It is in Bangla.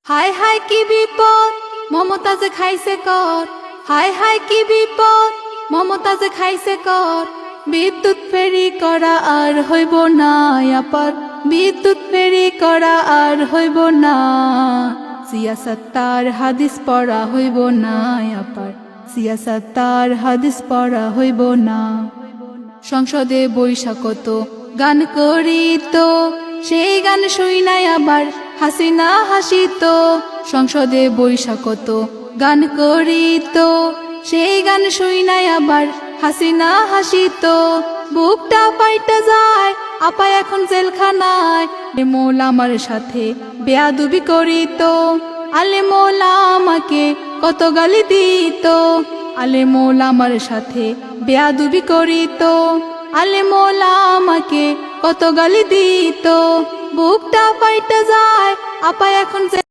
হায় হায় কি বিপদ মমতাজে খাইছে কর, হায় হায় কি বিপদ মমতাজে খাইছে কর। বিদ্যুৎ ফেরি করা আর হইব না আপার, বিদ্যুৎ ফেরি করা আর হইব না। সিয়াসত্তার হাদিস পড়া হইব না আপার, সিয়াসত্তার হাদিস পড়া হইব না। সংসদে বৈশাখত গান করিত, সেই গান শুইনাই আবার হাসিনা হাসিত। সংসদে বৈশাখত গান করিত, সেই গান শুইনাই আবার হাসিনা হাসিত। বুকটা পাইটা যায় আপা এখন জেলখানায়, মোলা আমার সাথে বেয়াদবি করিত। আলে মোলা আমাকে কত গালি দিত, আলে মোলা আমার সাথে বেয়াদবি করিত। আলে মোলা আমাকে কত গালি দিত। বুকটা পাইটা যায় আপা এখন